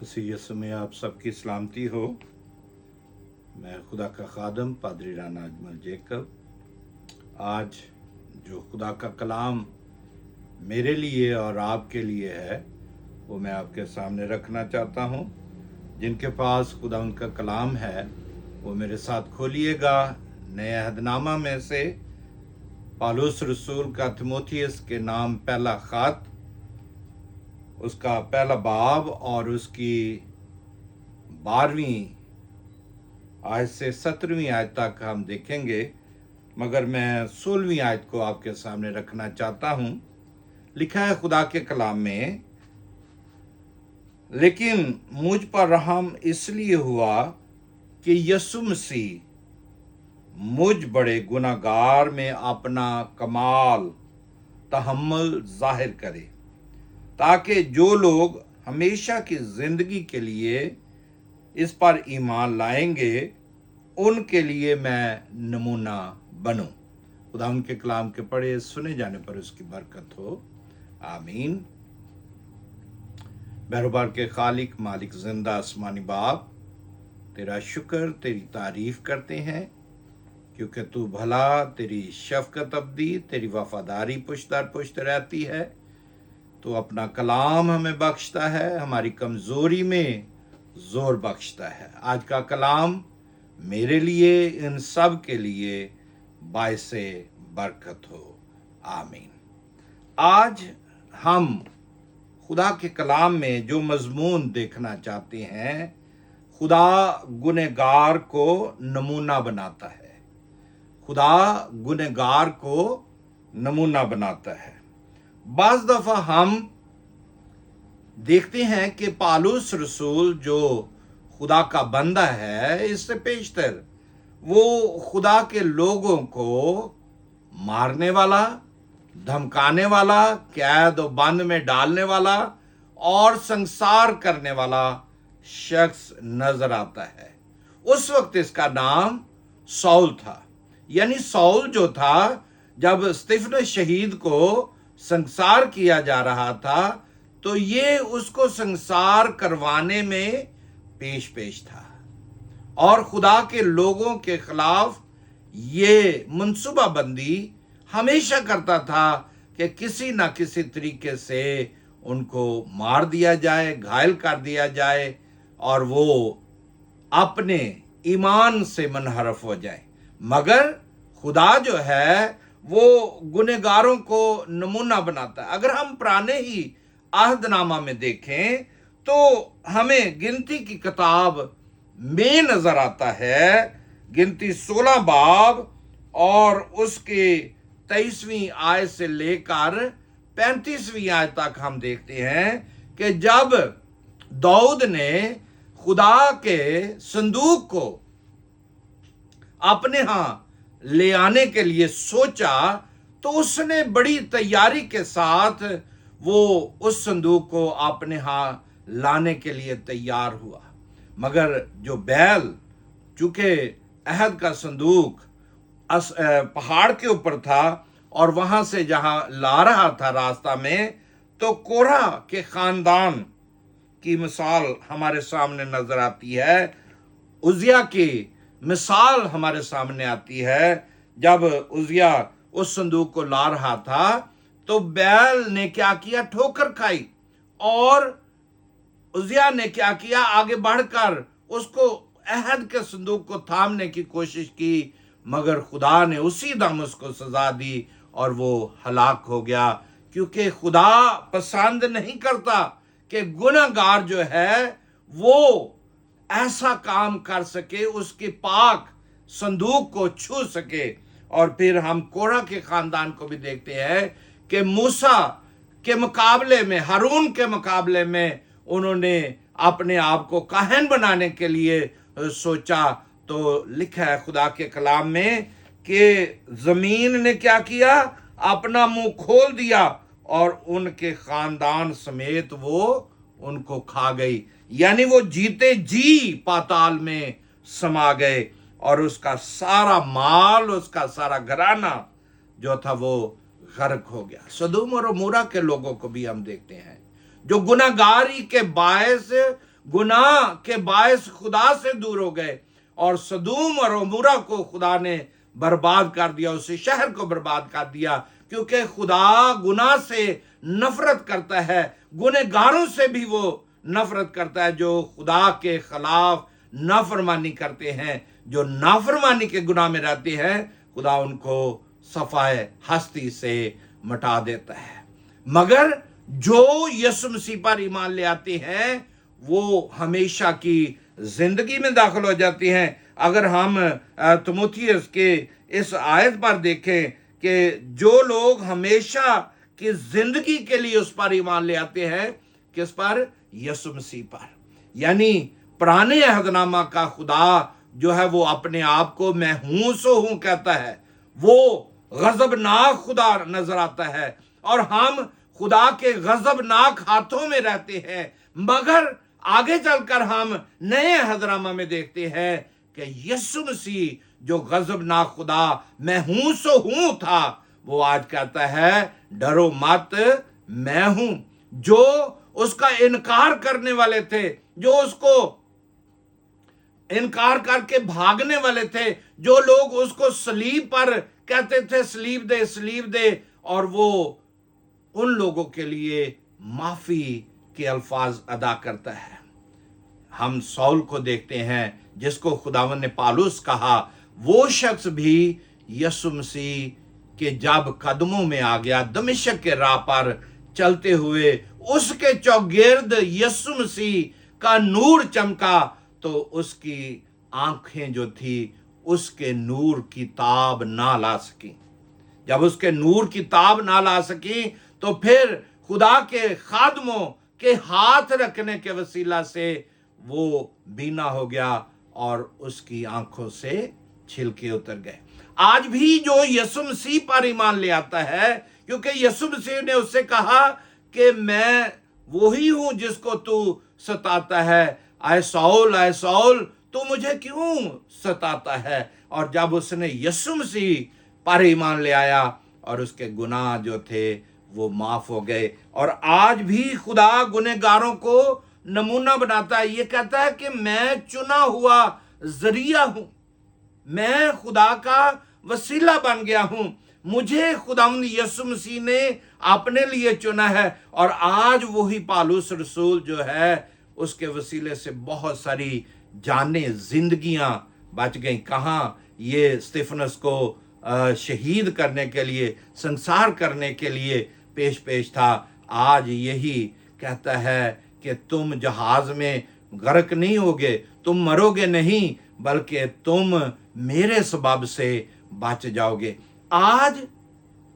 मसीह यीशु में आप सबकी सलामती हो। मैं खुदा का खादम पादरी राना अजमल जैकब आज जो खुदा का कलाम मेरे लिए और आपके लिए है वो मैं आपके सामने रखना चाहता हूँ। जिनके पास खुदा उनका कलाम है वो मेरे साथ खोलिएगा नए अहदनामा में से पौलुस रसूल का तीमुथियुस के नाम पहला खत, उसका पहला बाब और उसकी 12वीं आयत से 17वीं आयत तक हम देखेंगे, मगर मैं 16वीं आयत को आपके सामने रखना चाहता हूँ। लिखा है खुदा के कलाम में, लेकिन मुझ पर रहम इसलिए हुआ कि यीशु मसीह मुझ बड़े गुनाहगार में अपना कमाल तहम्मुल जाहिर करे, ताकि जो लोग हमेशा की जिंदगी के लिए इस पर ईमान लाएंगे उनके लिए मैं नमूना बनूं। खुदा उनके कलाम के पढ़े सुने जाने पर उसकी बरकत हो, आमीन। बहरबार के खालिक मालिक जिंदा आसमानी बाप, तेरा शुक्र तेरी तारीफ करते हैं क्योंकि तू भला, तेरी शफकत अब्दी, तेरी वफादारी पुश्त दर पुश्त रहती है। तो अपना कलाम हमें बख्शता है, हमारी कमजोरी में जोर बख्शता है। आज का कलाम मेरे लिए, इन सब के लिए बायसे बरकत हो, आमीन। आज हम खुदा के कलाम में जो मजमून देखना चाहते हैं, खुदा गुनहगार को नमूना बनाता है। खुदा गुनहगार को नमूना बनाता है। बाज़ दफा हम देखते हैं कि पौलुस रसूल जो खुदा का बंदा है, इससे पेशतर वो खुदा के लोगों को मारने वाला, धमकाने वाला, कैद और बंद में डालने वाला और संसार करने वाला शख्स नजर आता है। उस वक्त इसका नाम सौल था। यानी सौल जो था, जब स्तिफनुस शहीद को संसार किया जा रहा था तो ये उसको संसार करवाने में पेश था और खुदा के लोगों के खिलाफ ये मनसूबाबंदी हमेशा करता था कि किसी ना किसी तरीके से उनको मार दिया जाए, घायल कर दिया जाए और वो अपने ईमान से मुनहरफ हो जाए। मगर खुदा जो है वो गुनहगारों को नमूना बनाता है। अगर हम पुराने ही अहदनामा में देखें तो हमें गिनती की किताब में नजर आता है, गिनती 16 बाब और उसके 23वीं आयत से लेकर 35वीं आयत तक हम देखते हैं कि जब दाऊद ने खुदा के संदूक को अपने यहां ले आने के लिए सोचा तो उसने बड़ी तैयारी के साथ वो उस संदूक को अपने यहां लाने के लिए तैयार हुआ। मगर जो बैल, चूंकि अहद का संदूक पहाड़ के ऊपर था और वहां से जहां ला रहा था रास्ता में, तो कोरह के खानदान की मिसाल हमारे सामने नजर आती है, उजिया की मिसाल हमारे सामने आती है। जब उजिया उस संदूक को ला रहा था तो बैल ने क्या किया, ठोकर खाई और उजिया ने क्या किया, आगे बढ़कर उसको अहद के संदूक को थामने की कोशिश की, मगर खुदा ने उसी दम उसको सजा दी और वो हलाक हो गया। क्योंकि खुदा पसंद नहीं करता कि गुनहगार जो है वो ऐसा काम कर सके, उसके पाक संदूक को छू सके। और फिर हम कोरह के खानदान को भी देखते हैं कि मूसा के मुकाबले में, हारून के मुकाबले में उन्होंने अपने आप को काहन बनाने के लिए सोचा। तो लिखा है खुदा के कलाम में कि जमीन ने क्या किया, अपना मुंह खोल दिया और उनके खानदान समेत वो उनको खा गई। यानी वो जीते जी पाताल में समा गए और उसका सारा माल, उसका सारा घराना जो था वो गर्क हो गया। सदोम और अमोरा के लोगों को भी हम देखते हैं जो गुनाहगारी के बायस गुनाह के बायस खुदा से दूर हो गए और सदूम और अमूरा को खुदा ने बर्बाद कर दिया, उस शहर को बर्बाद कर दिया, क्योंकि खुदा गुनाह से नफरत करता है, गुनहगारों से भी वो नफरत करता है जो खुदा के खिलाफ नाफरमानी करते हैं, जो नाफरमानी के गुनाह में रहते हैं। खुदा उनको सफाए हस्ती से मिटा देता है। मगर जो यीशु मसीह पर ईमान ले आते हैं वो हमेशा की जिंदगी में दाखिल हो जाती हैं। अगर हम तीमुथियुस के इस आयत पर देखें कि जो लोग हमेशा की जिंदगी के लिए उस पर ईमान ले आते हैं, किस पर? यीशु मसीह पर। यानी पुराने अहदनामा का खुदा जो है वो अपने आप को मैं हूं सो हूं कहता है, वो गजबनाक खुदा नजर आता है और हम खुदा के गजबनाक हाथों में रहते हैं। मगर आगे चलकर हम नए अहदनामा में देखते हैं कि यीशु मसीह जो गजबनाक खुदा मैं हूं सो हूं था, वो आज कहता है डरो मत, मैं हूं। जो उसका इनकार करने वाले थे, जो उसको इनकार करके भागने वाले थे, जो लोग उसको सलीब पर कहते थे सलीब दे, और वो उन लोगों के लिए माफी के अल्फाज अदा करता है। हम सौल को देखते हैं जिसको खुदावन ने पालूस कहा, वो शख्स भी यीशु मसीह के जब कदमों में आ गया, दमिश्क के राह पर चलते हुए उसके चौगिर्द यीशु मसीह का नूर चमका, तो उसकी आंखें जो थी उसके नूर की ताब ना ला सकी। जब उसके नूर की ताब ना ला सकी तो फिर खुदा के खादमों के हाथ रखने के वसीला से वो बीना हो गया और उसकी आंखों से छिलके उतर गए। आज भी जो यीशु मसीह पर ईमान ले आता है, क्योंकि यीशु मसीह ने उससे कहा कि मैं वही हूं जिसको तू सताता है, आए सौल तू मुझे क्यों सताता है। और जब उसने यीशु मसीह पर ईमान ले आया और उसके गुनाह जो थे वो माफ हो गए। और आज भी खुदा गुनहगारों को नमूना बनाता है। ये कहता है कि मैं चुना हुआ जरिया हूं, मैं खुदा का वसीला बन गया हूं, मुझे खुदावंद यीशु मसीह ने अपने लिए चुना है। और आज वही पालूस रसूल जो है उसके वसीले से बहुत सारी जानें, जिंदगियां बच गई। कहाँ? ये स्तिफनस को शहीद करने के लिए, संसार करने के लिए पेश था। आज यही कहता है कि तुम जहाज में गर्क नहीं होगे, तुम मरोगे नहीं, बल्कि तुम मेरे सबब से बच जाओगे। आज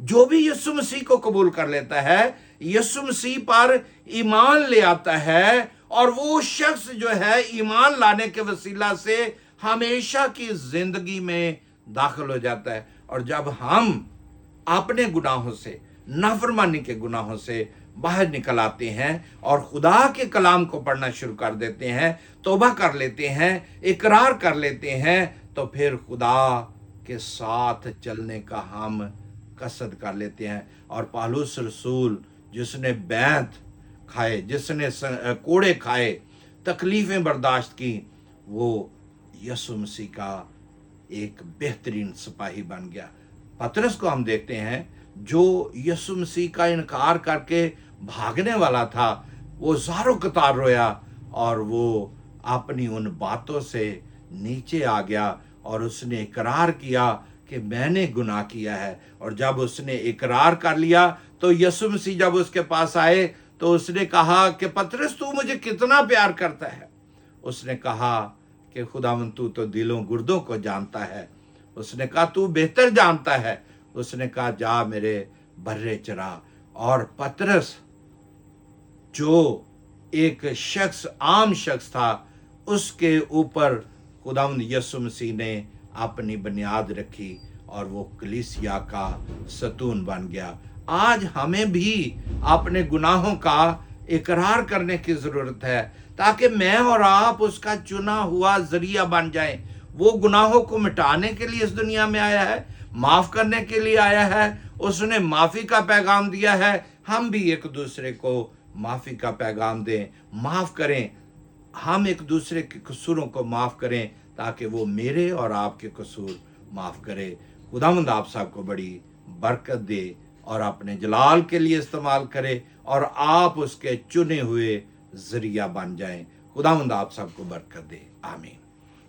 जो भी यीशु मसीह को कबूल कर लेता है, यीशु मसीह पर ईमान ले आता है, और वो शख्स जो है ईमान लाने के वसीला से हमेशा की जिंदगी में दाखिल हो जाता है। और जब हम अपने गुनाहों से, नाफरमानी के गुनाहों से बाहर निकल आते हैं और खुदा के कलाम को पढ़ना शुरू कर देते हैं, तौबा कर लेते हैं, इकरार कर लेते हैं, तो फिर खुदा के साथ चलने का हम कसद कर लेते हैं। और पालूस रसूल जिसने बैंत खाए, जिसने कोड़े खाए, तकलीफें बर्दाश्त की, वो यीशु मसीह का एक बेहतरीन सिपाही बन गया। पतरस को हम देखते हैं जो यीशु मसीह का इनकार करके भागने वाला था, वो ज़ारो कतार रोया और वो अपनी उन बातों से नीचे आ गया और उसने इकरार किया कि मैंने गुनाह किया है। और जब उसने इकरार कर लिया तो यीशु मसीह जब उसके पास आए तो उसने कहा कि पतरस तू मुझे कितना प्यार करता है। उसने कहा कि खुदावंद तू तो दिलों गुर्दों को जानता है। उसने कहा तू बेहतर जानता है। उसने कहा जा मेरे बर्रे चरा। और पतरस जो एक शख्स, आम शख्स था, उसके ऊपर खुदावंद यीशु मसीह ने अपनी बुनियाद रखी और वो कलीसिया का सतून बन गया। आज हमें भी अपने गुनाहों का इकरार करने की ज़रूरत है ताकि मैं और आप उसका चुना हुआ जरिया बन जाएं। वो गुनाहों को मिटाने के लिए इस दुनिया में आया है, माफ़ करने के लिए आया है। उसने माफ़ी का पैगाम दिया है। हम भी एक दूसरे को माफ़ी का पैगाम दें, माफ़ करें। ہم ایک دوسرے کے قصوروں کو معاف کریں تاکہ وہ میرے اور آپ کے قصور معاف کرے۔ خداوند آپ سب کو بڑی برکت دے اور اپنے جلال کے لیے استعمال کرے اور آپ اس کے چنے ہوئے ذریعہ بن جائیں۔ خداوند آپ سب کو برکت دے، آمین۔